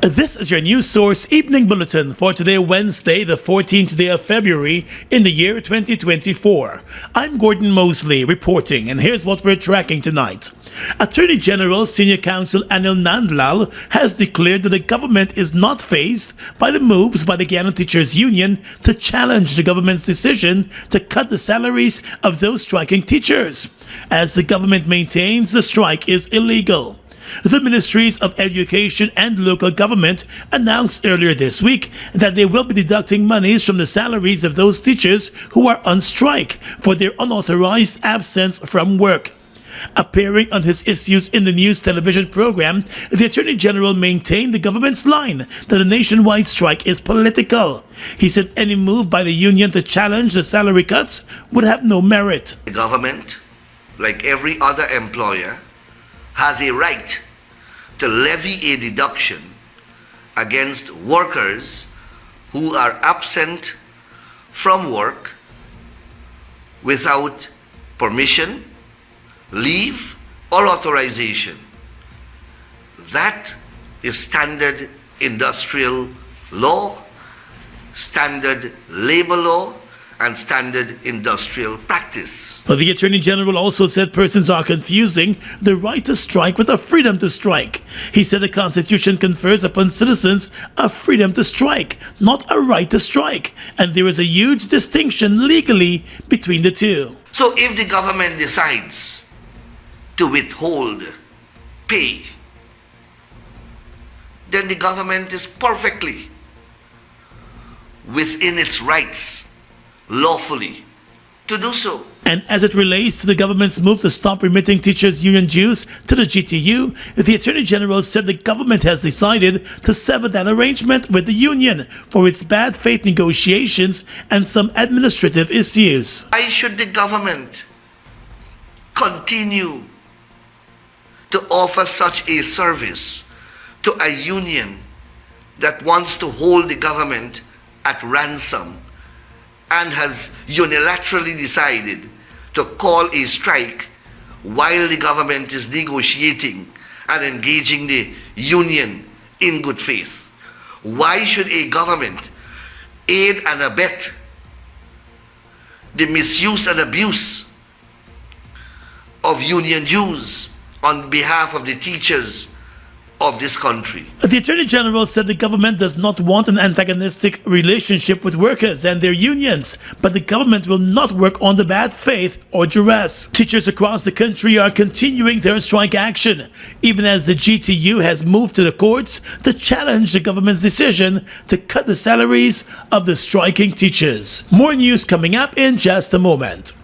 This is your news source evening bulletin for today, Wednesday, the 14th day of February in the year 2024. I'm Gordon Mosley reporting, and here's what we're tracking tonight. Attorney General Senior Counsel Anil Nandlal has declared that the government is not fazed by the moves by the Guyana Teachers Union to challenge the government's decision to cut the salaries of those striking teachers, as the government maintains the strike is illegal. The Ministries of Education and Local Government announced earlier this week that they will be deducting monies from the salaries of those teachers who are on strike for their unauthorized absence from work. Appearing on his issues in the news television program, the Attorney General maintained the government's line that a nationwide strike is political. He said any move by the union to challenge the salary cuts would have no merit. The government, like every other employer, has a right to levy a deduction against workers who are absent from work without permission, leave, or authorization. That is standard industrial law, standard labor law, and standard industrial practice. But the Attorney General also said persons are confusing the right to strike with the freedom to strike. He said the Constitution confers upon citizens a freedom to strike, not a right to strike, and there is a huge distinction legally between the two. So if the government decides to withhold pay, then the government is perfectly within its rights lawfully to do so. And as it relates to the government's move to stop remitting teachers' union dues to the GTU, the Attorney General said the government has decided to sever that arrangement with the union for its bad faith negotiations and some administrative issues. Why should the government continue to offer such a service to a union that wants to hold the government at ransom and has unilaterally decided to call a strike while the government is negotiating and engaging the union in good faith? Why should a government aid and abet the misuse and abuse of union dues on behalf of the teachers of this country? The Attorney General said the government does not want an antagonistic relationship with workers and their unions, but the government will not work on the bad faith or duress. Teachers across the country are continuing their strike action, even as the GTU has moved to the courts to challenge the government's decision to cut the salaries of the striking teachers. More news coming up in just a moment.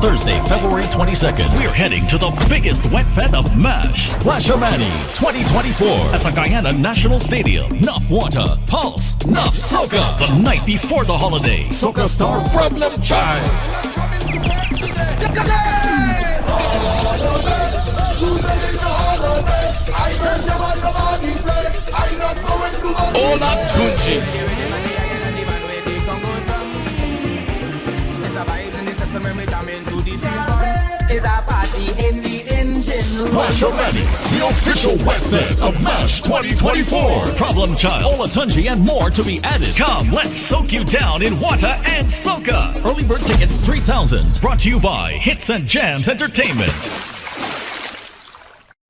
Thursday, February 22nd. We're heading to the biggest wet fed of MASH. Splash-O-Mani 2024 at the Guyana National Stadium. Nuff Water, Pulse, Nuff Soca. The night before the holiday. Soca star Problem Child. Ola Tunji. Mash Arani, the official wet fed of MASH 2024. Problem Child. Olatunji and more to be added. Come, let's soak you down in water and soca. Early bird tickets 3,000. Brought to you by Hits and Jams Entertainment.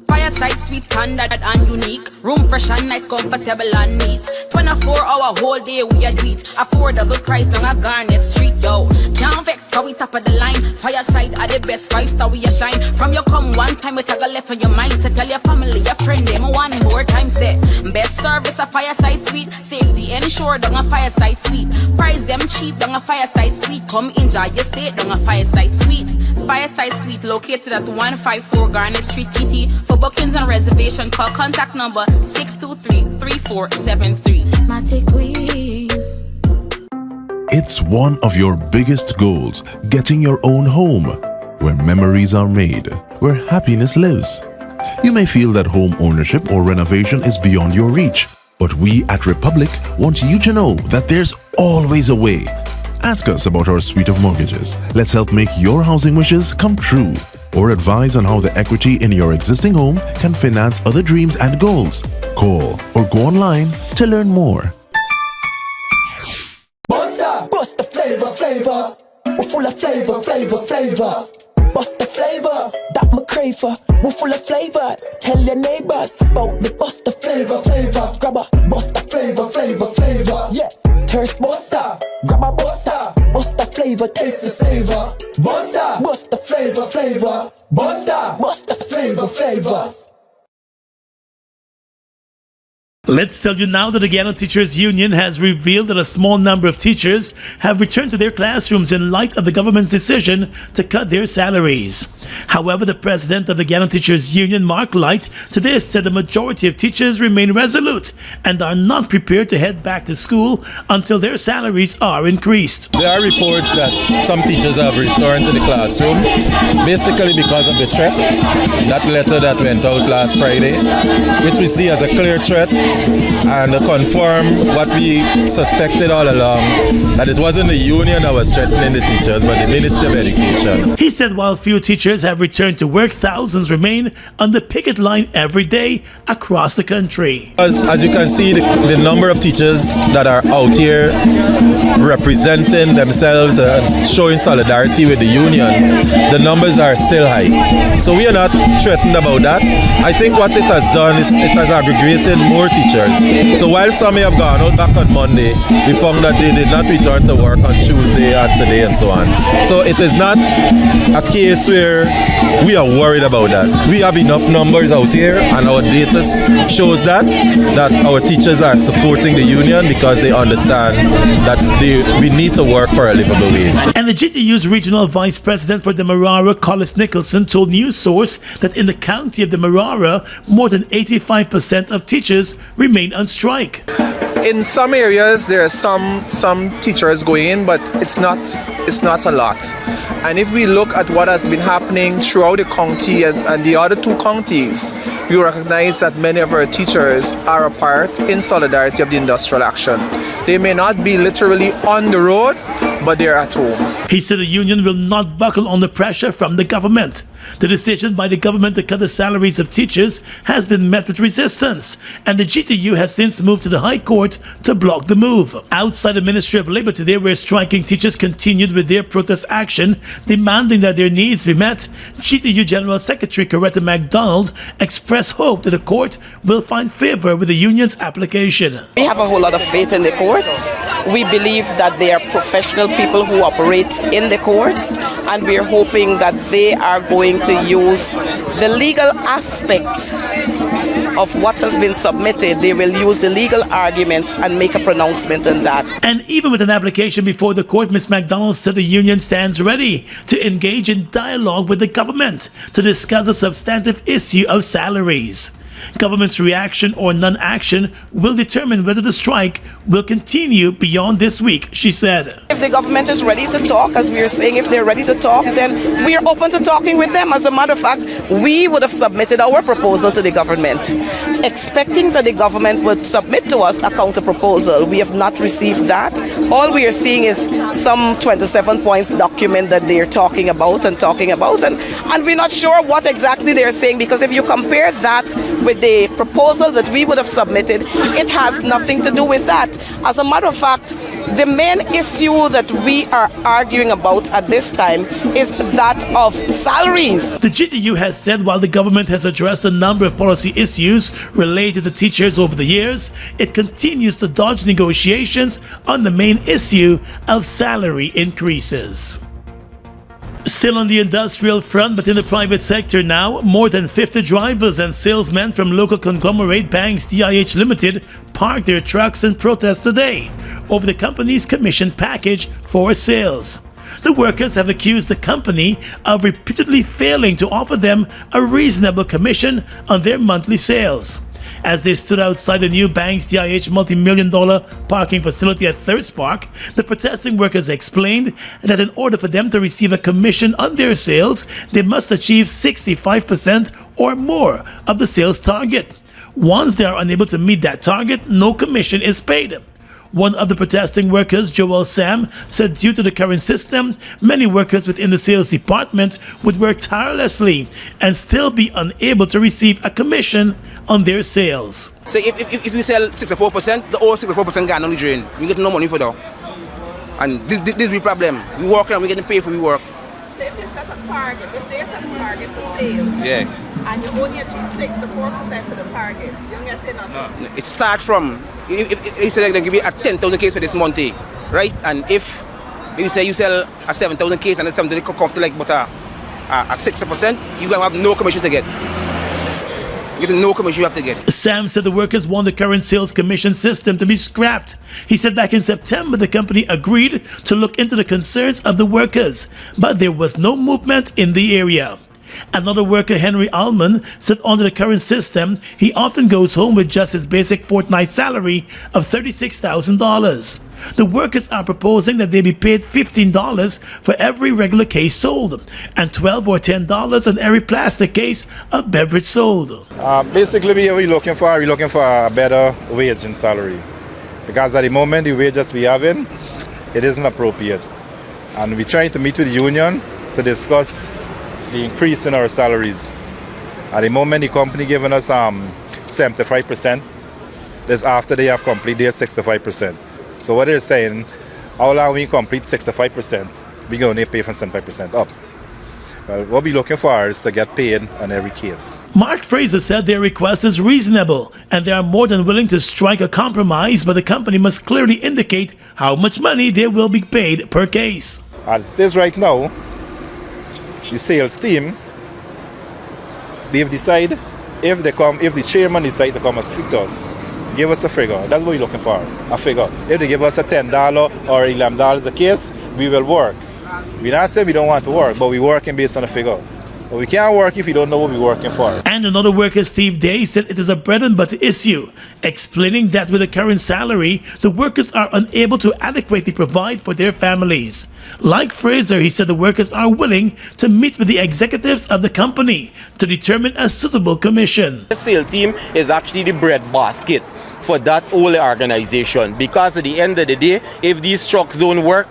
Fireside Suite, standard and unique. Room fresh and nice, comfortable and neat. 24-hour whole day we a do it. Affordable price on a Garnet Street, yo. Can't vex, cause we top of the line. Fireside are the best, 5-star we a shine. From you come one time, we tag a left on your mind. To tell your family, your friend, them one more time say. Best service a Fireside Suite. Safety ensured on a Fireside Suite. Price them cheap on a Fireside Suite. Come enjoy your stay on a Fireside Suite. Fireside Suite located at 154 Garnet Street, Kitty. For bookings and reservation, call contact number 623-3473. It's one of your biggest goals, getting your own home, where memories are made, where happiness lives. You may feel that home ownership or renovation is beyond your reach, but we at Republic want you to know that there's always a way. Ask us about our suite of mortgages. Let's help make your housing wishes come true. Or advise on how the equity in your existing home can finance other dreams and goals. Call or go online to learn more. Bust the flavors. We're full of flavors. Bust the flavors, that my crave for. We're full of flavors. Tell your neighbors about the bust the flavors. Grab a bust the flavors. Yeah, thirst buster. Grab a buster. Bust the flavor, taste the savor. Bust the flavors. Bust the flavors. Let's tell you now that the Guyana Teachers Union has revealed that a small number of teachers have returned to their classrooms in light of the government's decision to cut their salaries. However, the president of the Guyana Teachers Union, Mark Light, today said the majority of teachers remain resolute and are not prepared to head back to school until their salaries are increased. There are reports that some teachers have returned to the classroom, basically because of the threat, that letter that went out last Friday, which we see as a clear threat and confirm what we suspected all along, that it wasn't the union that was threatening the teachers, but the Ministry of Education. He said while few teachers have returned to work, thousands remain on the picket line every day across the country. As you can see, the number of teachers that are out here representing themselves and showing solidarity with the union, the numbers are still high. So we are not threatened about that. I think what it has done, it has aggregated more teachers. So while some may have gone out back on Monday, we found that they did not return to work on Tuesday and today and so on. So it is not a case where we are worried about that. We have enough numbers out here and our data shows that our teachers are supporting the union because they understand that we need to work for a livable wage. And the GTU's regional vice president for Demerara, Collis Nicholson, told News Source that in the county of Demerara, more than 85% of teachers remain on strike. In some areas, there are some teachers going in, but it's not a lot. And if we look at what has been happening throughout the county and the other two counties, we recognize that many of our teachers are a part in solidarity of the industrial action. They may not be literally on the road, but they're at home. He said the union will not buckle under pressure from the government. The decision by the government to cut the salaries of teachers has been met with resistance, and the GTU has since moved to the High Court to block the move. Outside the Ministry of Labor today, where striking teachers continued with their protest action, demanding that their needs be met, GTU General Secretary Coretta MacDonald expressed hope that the court will find favor with the union's application. We have a whole lot of faith in the courts. We believe that they are professional people who operate in the courts, and we're hoping that they are going to use the legal aspect of what has been submitted. They will use the legal arguments and make a pronouncement on that. And even with an application before the court, Ms. MacDonald said the union stands ready to engage in dialogue with the government to discuss the substantive issue of salaries. Government's reaction or non-action will determine whether the strike will continue beyond this week, she said. If the government is ready to talk, as we are saying, if they're ready to talk, then we are open to talking with them. As a matter of fact, we would have submitted our proposal to the government, expecting that the government would submit to us a counter proposal. We have not received that. All we are seeing is some 27 points document that they're talking about, and we're not sure what exactly they're saying, because if you compare that with the proposal that we would have submitted, it has nothing to do with that. As a matter of fact, the main issue that we are arguing about at this time is that of salaries. The GDU has said while the government has addressed a number of policy issues related to teachers over the years, it continues to dodge negotiations on the main issue of salary increases. Still on the industrial front, but in the private sector now, more than 50 drivers and salesmen from local conglomerate Banks DIH Limited parked their trucks in protest today over the company's commission package for sales. The workers have accused the company of repeatedly failing to offer them a reasonable commission on their monthly sales. As they stood outside the new Banks DIH multi-million-dollar parking facility at Thirst Park, the protesting workers explained that in order for them to receive a commission on their sales, they must achieve 65% or more of the sales target. Once they are unable to meet that target, no commission is paid. One of the protesting workers, Joel Sam, said due to the current system, many workers within the sales department would work tirelessly and still be unable to receive a commission on their sales. So if you sell 64%, the whole 64% gone on the drain. We get no money for that. And this is the problem. We work and we getting paid for we work. So if you set a target, if they set a target for sales, and you only achieve 6 to 4% of the target, you don't get nothing. It starts from, if say they give you a 10,000 case for this month, right? And if you say you sell a 7,000 case and then something they come to like but a 6%, you're gonna have no commission to get. You get no commission you have to get. Sam said the workers want the current sales commission system to be scrapped. He said back in September the company agreed to look into the concerns of the workers, but there was no movement in the area. Another worker, Henry Allman, said under the current system, he often goes home with just his basic fortnight salary of $36,000. The workers are proposing that they be paid $15 for every regular case sold and $12 or $10 on every plastic case of beverage sold. Basically, we're looking for a better wage and salary, because at the moment the wages we having, it isn't appropriate, and we're trying to meet with the union to discuss the increase in our salaries. At the moment, the company giving us 75%. This after they have completed their 65%. So what they're saying, how long we complete 65%, we're going to pay for 75% up. Well, what we're looking for is to get paid on every case. Mark Fraser said their request is reasonable and they are more than willing to strike a compromise, but the company must clearly indicate how much money they will be paid per case. As it is right now, the sales team, they've decided if the chairman decides to come and speak to us, give us a figure. That's what we're looking for, a figure. If they give us a $10 or $11 a case, we will work. We're not saying we don't want to work, but we're working based on a figure. But we can't work if you don't know what we're working for. And another worker, Steve Day, said it is a bread and butter issue, explaining that with the current salary, the workers are unable to adequately provide for their families. Like Fraser, he said the workers are willing to meet with the executives of the company to determine a suitable commission. The sales team is actually the bread basket for that whole organization, because at the end of the day, if these trucks don't work,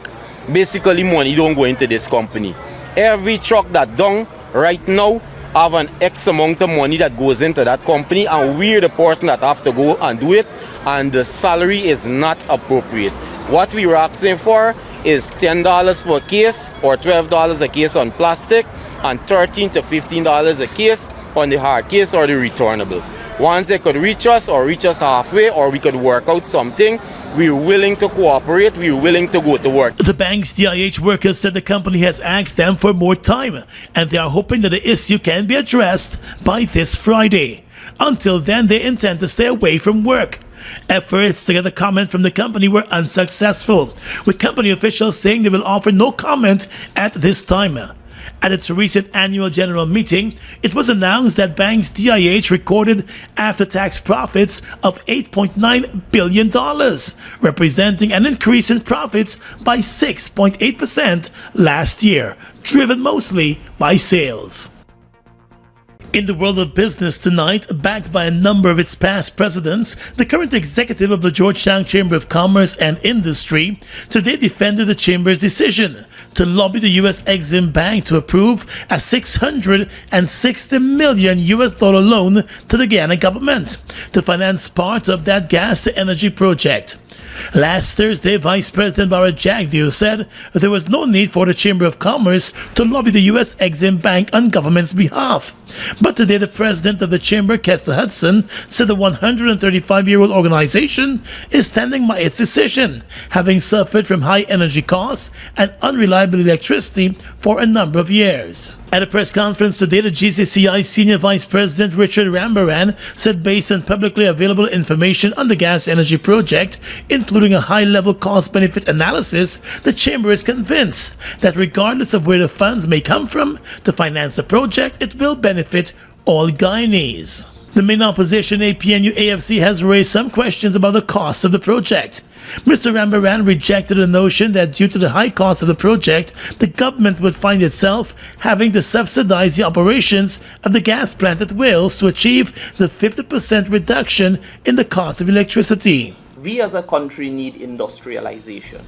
basically money don't go into this company. Every truck that done right now have an X amount of money that goes into that company, and we're the person that have to go and do it, and the salary is not appropriate. What we were asking for is $10 per case or $12 a case on plastic and $13 to $15 a case on the hard case or the returnables. Once they could reach us halfway, or we could work out something, we're willing to cooperate, we're willing to go to work. The Banks DIH workers said the company has asked them for more time, and they are hoping that the issue can be addressed by this Friday. Until then, they intend to stay away from work. Efforts to get a comment from the company were unsuccessful, with company officials saying they will offer no comment at this time. At its recent annual general meeting, it was announced that Banks DIH recorded after-tax profits of $8.9 billion, representing an increase in profits by 6.8% last year, driven mostly by sales. In the world of business tonight, backed by a number of its past presidents, the current executive of the Georgetown Chamber of Commerce and Industry today defended the Chamber's decision to lobby the U.S. Exim Bank to approve a $660 million loan to the Guyana government to finance part of that gas-to-energy project. Last Thursday, Vice President Bharat Jagdeo said there was no need for the Chamber of Commerce to lobby the U.S. Exim Bank on government's behalf. But today, the president of the Chamber, Kester Hudson, said the 135-year-old organization is standing by its decision, having suffered from high energy costs and unreliable electricity for a number of years. At a press conference today, the GCCI Senior Vice President Richard Rambaran said based on publicly available information on the gas energy project, including a high-level cost-benefit analysis, the Chamber is convinced that regardless of where the funds may come from to finance the project, it will benefit all Guyanese. The main opposition, APNU-AFC, has raised some questions about the cost of the project. Mr. Rambaran rejected the notion that due to the high cost of the project, the government would find itself having to subsidize the operations of the gas plant at Wales to achieve the 50% reduction in the cost of electricity. We as a country need industrialization.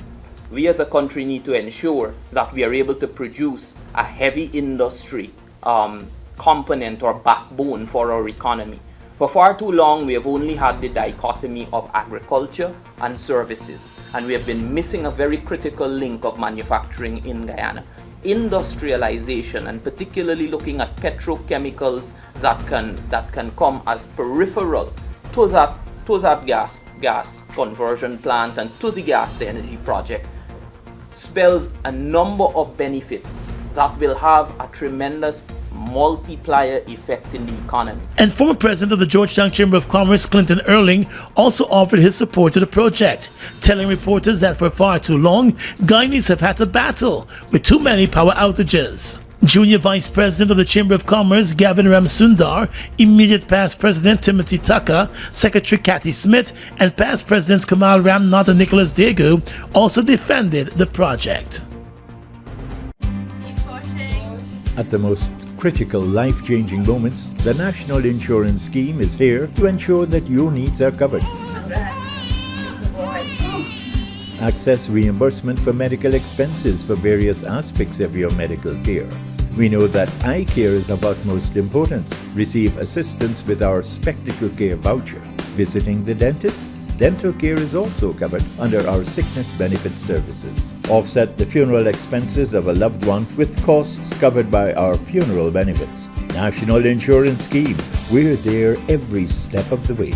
We as a country need to ensure that we are able to produce a heavy industry component or backbone for our economy. For far too long, we have only had the dichotomy of agriculture and services, and we have been missing a very critical link of manufacturing in Guyana. Industrialization, and particularly looking at petrochemicals that can come as peripheral to that gas conversion plant and to the gas to energy project, spells a number of benefits that will have a tremendous multiplier effect in the economy. And former president of the Georgetown Chamber of Commerce, Clinton Erling, also offered his support to the project, telling reporters that for far too long, Guyanese have had to battle with too many power outages. Junior Vice President of the Chamber of Commerce, Gavin Ramsundar, immediate past President Timothy Tucker, Secretary Cathy Smith, and past Presidents Kamal Ramnath and Nicholas Daegu also defended the project. At the most critical life-changing moments, the National Insurance Scheme is here to ensure that your needs are covered. Access reimbursement for medical expenses for various aspects of your medical care. We know that eye care is of utmost importance. Receive assistance with our Spectacle Care voucher. Visiting the dentist? Dental care is also covered under our sickness benefit services. Offset the funeral expenses of a loved one with costs covered by our funeral benefits. National Insurance Scheme. We're there every step of the way.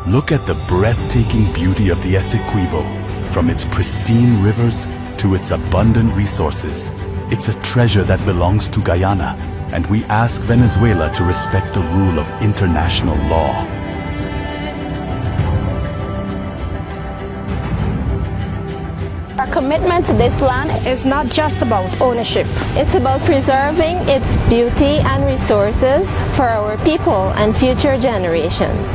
Look at the breathtaking beauty of the Essequibo. From its pristine rivers to its abundant resources, it's a treasure that belongs to Guyana, and we ask Venezuela to respect the rule of international law. Our commitment to this land is not just about ownership. It's about preserving its beauty and resources for our people and future generations.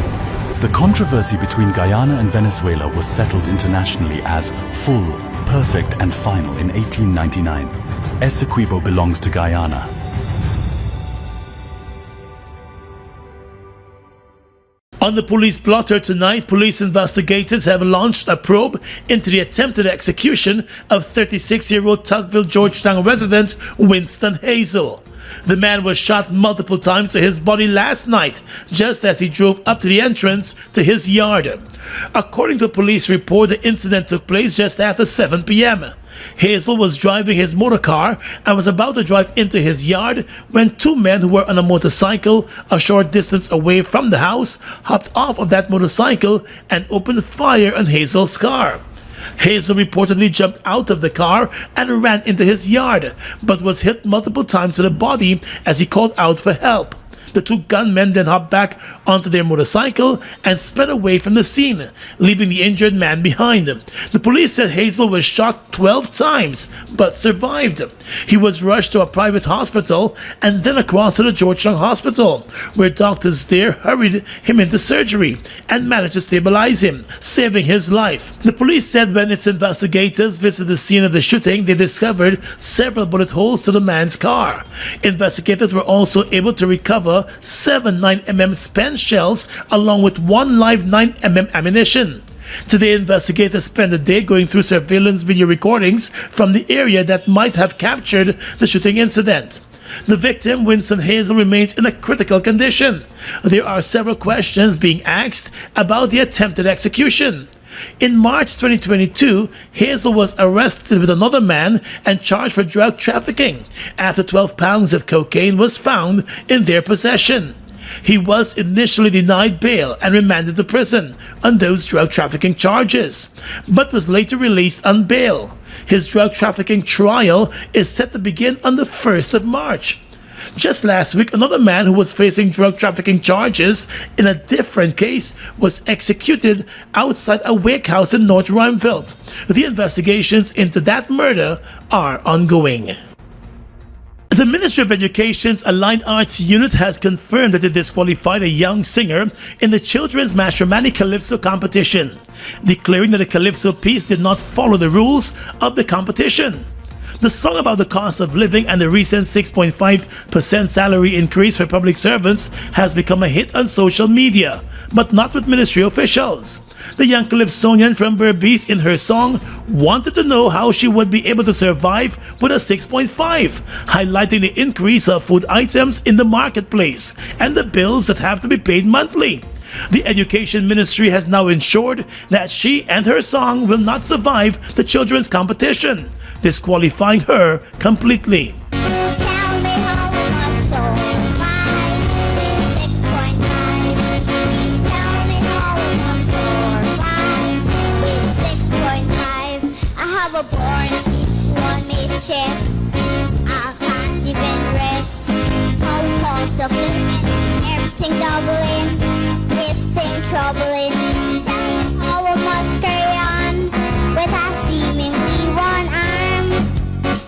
The controversy between Guyana and Venezuela was settled internationally as full, perfect, and final in 1899. Essequibo belongs to Guyana. On the police blotter tonight, police investigators have launched a probe into the attempted execution of 36-year-old Tugville Georgetown resident Winston Hazel. The man was shot multiple times to his body last night, just as he drove up to the entrance to his yard. According to a police report, the incident took place just after 7 p.m. Hazel was driving his motor car and was about to drive into his yard when two men who were on a motorcycle a short distance away from the house hopped off of that motorcycle and opened fire on Hazel's car. Hazel reportedly jumped out of the car and ran into his yard, but was hit multiple times to the body as he called out for help. The two gunmen then hopped back onto their motorcycle and sped away from the scene, leaving the injured man behind. The police said Hazel was shot 12 times but survived. He was rushed to a private hospital and then across to the Georgetown Hospital, where doctors there hurried him into surgery and managed to stabilize him, saving his life. The police said when its investigators visited the scene of the shooting, they discovered several bullet holes to the man's car. Investigators were also able to recover 7 9mm spent shells along with 1 live 9mm ammunition. Today, investigators spent the day going through surveillance video recordings from the area that might have captured the shooting incident. The victim, Winston Hazel, remains in a critical condition. There are several questions being asked about the attempted execution. In March 2022, Hazel was arrested with another man and charged for drug trafficking after 12 pounds of cocaine was found in their possession. He was initially denied bail and remanded to prison on those drug trafficking charges, but was later released on bail. His drug trafficking trial is set to begin on the 1st of March. Just last week, another man who was facing drug trafficking charges in a different case was executed outside a wake house in North Ruimveldt. The investigations into that murder are ongoing. The Ministry of Education's Allied Arts Unit has confirmed that it disqualified a young singer in the Children's Mashramani Calypso competition, declaring that the Calypso piece did not follow the rules of the competition. The song about the cost of living and the recent 6.5% salary increase for public servants has become a hit on social media, but not with ministry officials. The young Calypsonian from Berbice in her song wanted to know how she would be able to survive with a 6.5, highlighting the increase of food items in the marketplace and the bills that have to be paid monthly. The Education Ministry has now ensured that she and her song will not survive the children's competition, disqualifying her completely. Chest, I can't even rest. How cost of living, everything doubling, this thing troubling. Tell me how I must carry on with a seemingly one arm.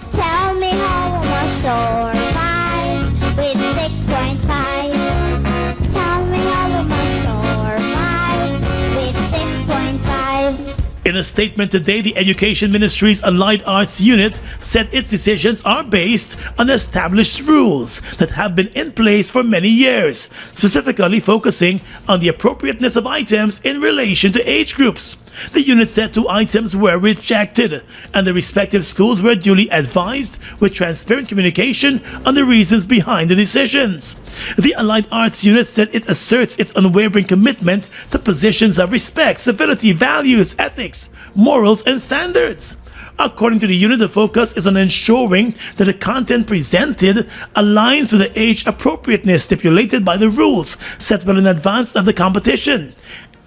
Tell me how I must survive with 6.5. Tell me how I must survive with 6.5. In a statement today, the Education Ministry's Allied Arts Unit said its decisions are based on established rules that have been in place for many years, specifically focusing on the appropriateness of items in relation to age groups. The unit said 2 items were rejected, and the respective schools were duly advised with transparent communication on the reasons behind the decisions. The Allied Arts Unit said it asserts its unwavering commitment to positions of respect, civility, values, ethics, morals, and standards. According to the unit, the focus is on ensuring that the content presented aligns with the age appropriateness stipulated by the rules set well in advance of the competition,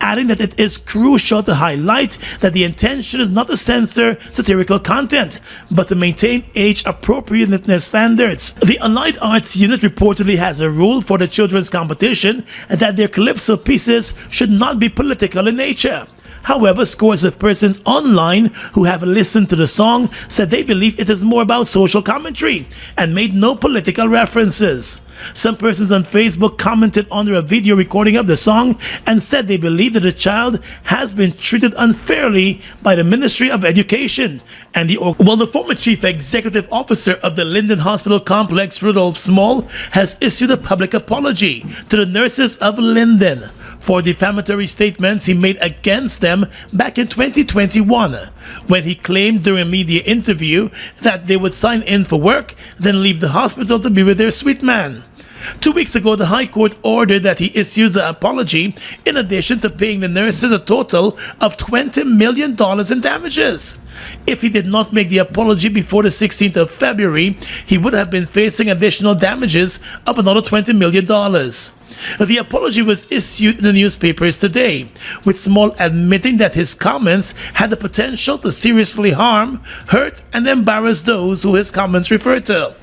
adding that it is crucial to highlight that the intention is not to censor satirical content, but to maintain age appropriateness standards. The Allied Arts Unit reportedly has a rule for the children's competition that their calypso pieces should not be political in nature. However, scores of persons online who have listened to the song said they believe it is more about social commentary and made no political references. Some persons on Facebook commented under a video recording of the song and said they believe that the child has been treated unfairly by the Ministry of Education and the former chief executive officer of the Linden Hospital Complex, Rudolph Small, has issued a public apology to the nurses of Linden for defamatory statements he made against them back in 2021, when he claimed during a media interview that they would sign in for work, then leave the hospital to be with their sweet man. 2 weeks ago, the High Court ordered that he issues the apology in addition to paying the nurses a total of $20 million in damages. If he did not make the apology before the 16th of February, he would have been facing additional damages of another $20 million. The apology was issued in the newspapers today, with Small admitting that his comments had the potential to seriously harm, hurt, and embarrass those who his comments referred to.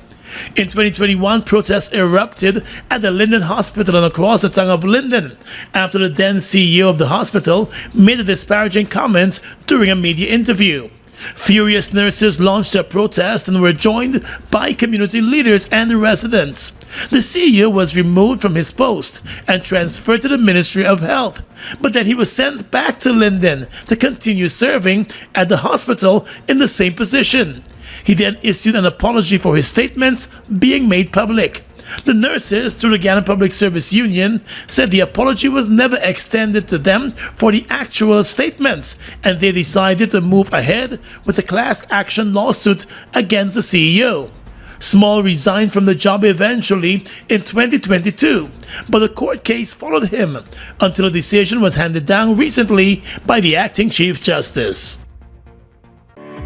In 2021, protests erupted at the Linden Hospital and across the town of Linden after the then CEO of the hospital made the disparaging comments during a media interview. Furious nurses launched a protest and were joined by community leaders and residents. The CEO was removed from his post and transferred to the Ministry of Health, but then he was sent back to Linden to continue serving at the hospital in the same position. He then issued an apology for his statements being made public. The nurses, through the Guyana Public Service Union, said the apology was never extended to them for the actual statements, and they decided to move ahead with a class action lawsuit against the CEO. Small resigned from the job eventually in 2022, but the court case followed him until a decision was handed down recently by the acting Chief Justice.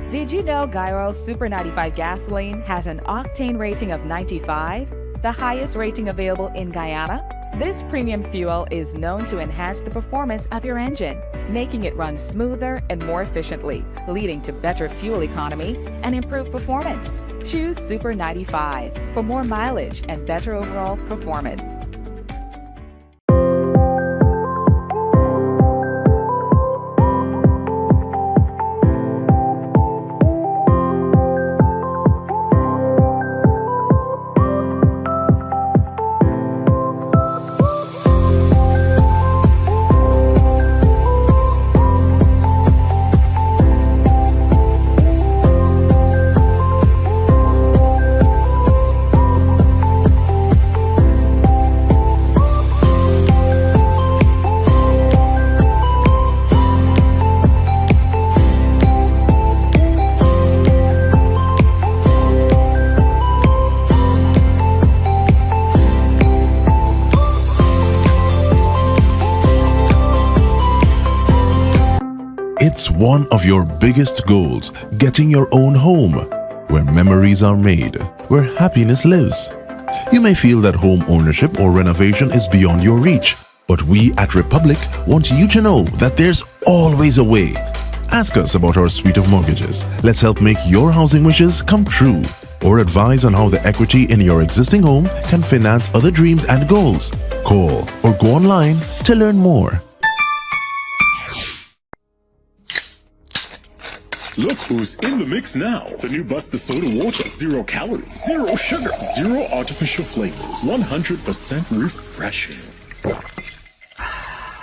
Did you know Guyro's Super 95 gasoline has an octane rating of 95, the highest rating available in Guyana? This premium fuel is known to enhance the performance of your engine, making it run smoother and more efficiently, leading to better fuel economy and improved performance. Choose Super 95 for more mileage and better overall performance. It's one of your biggest goals, getting your own home, where memories are made, where happiness lives. You may feel that home ownership or renovation is beyond your reach, but we at Republic want you to know that there's always a way. Ask us about our suite of mortgages. Let's help make your housing wishes come true. Or advise on how the equity in your existing home can finance other dreams and goals. Call or go online to learn more. Look who's in the mix now. The new Buster Soda Water. 0 calories, 0 sugar, 0 artificial flavors. 100% refreshing.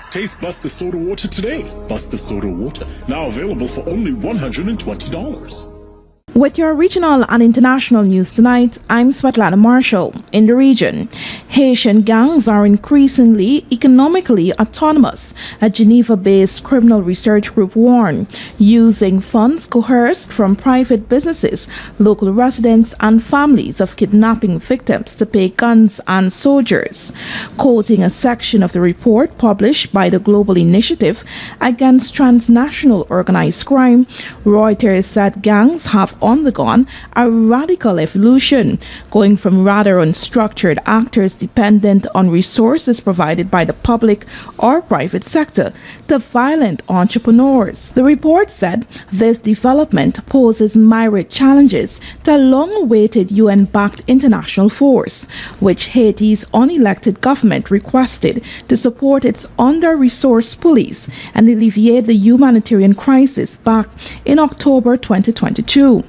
Taste Buster Soda Water today. Buster Soda Water. Now available for only $120. With your regional and international news tonight, I'm Svetlana Marshall. In the region, Haitian gangs are increasingly economically autonomous, a Geneva-based criminal research group warned, using funds coerced from private businesses, local residents, and families of kidnapping victims to pay guns and soldiers. Quoting a section of the report published by the Global Initiative Against Transnational Organized Crime, Reuters said gangs have undergone a radical evolution, going from rather unstructured actors dependent on resources provided by the public or private sector to violent entrepreneurs. The report said this development poses myriad challenges to a long-awaited UN-backed international force, which Haiti's unelected government requested to support its under-resourced police and alleviate the humanitarian crisis back in October 2022.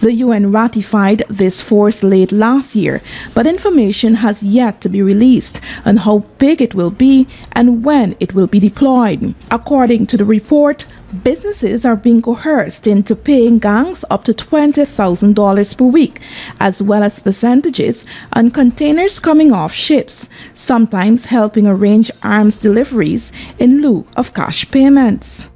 The UN ratified this force late last year, but information has yet to be released on how big it will be and when it will be deployed. According to the report, businesses are being coerced into paying gangs up to $20,000 per week, as well as percentages on containers coming off ships, sometimes helping arrange arms deliveries in lieu of cash payments.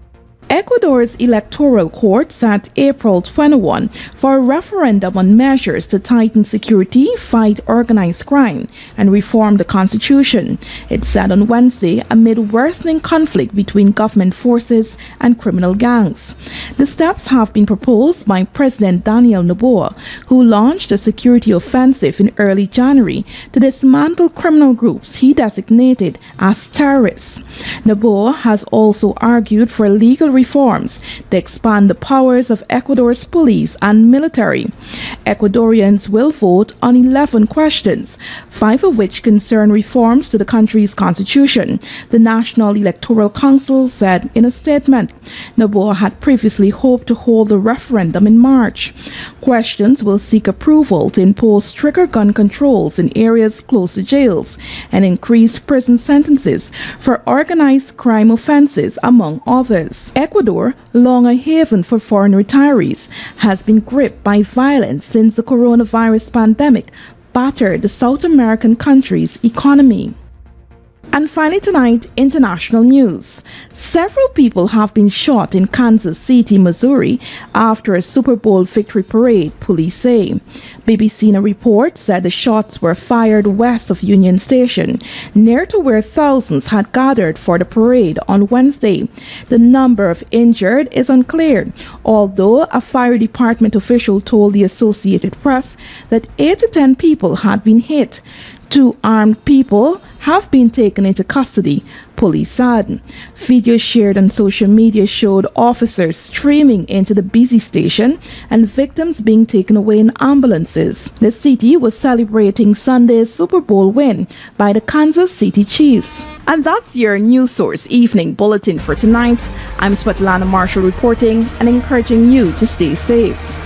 Ecuador's electoral court set April 21 for a referendum on measures to tighten security, fight organized crime, and reform the constitution. It said on Wednesday amid worsening conflict between government forces and criminal gangs. The steps have been proposed by President Daniel Noboa, who launched a security offensive in early January to dismantle criminal groups he designated as terrorists. Noboa has also argued for legal reforms to expand the powers of Ecuador's police and military. Ecuadorians will vote on 11 questions, 5 of which concern reforms to the country's constitution, the National Electoral Council said in a statement. Noboa had previously hoped to hold the referendum in March. Questions will seek approval to impose stricter gun controls in areas close to jails and increase prison sentences for organized crime offenses, among others. Ecuador, long a haven for foreign retirees, has been gripped by violence since the coronavirus pandemic battered the South American country's economy. And finally tonight, international news. Several people have been shot in Kansas City, Missouri after a Super Bowl victory parade, police say. BBC in a report said the shots were fired west of Union Station, near to where thousands had gathered for the parade on Wednesday. The number of injured is unclear, although a fire department official told the Associated Press that 8 to 10 people had been hit. 2 armed people have been taken into custody, police said. Videos shared on social media showed officers streaming into the busy station and victims being taken away in ambulances. The city was celebrating Sunday's Super Bowl win by the Kansas City Chiefs. And that's your News Source Evening Bulletin for tonight. I'm Svetlana Marshall reporting and encouraging you to stay safe.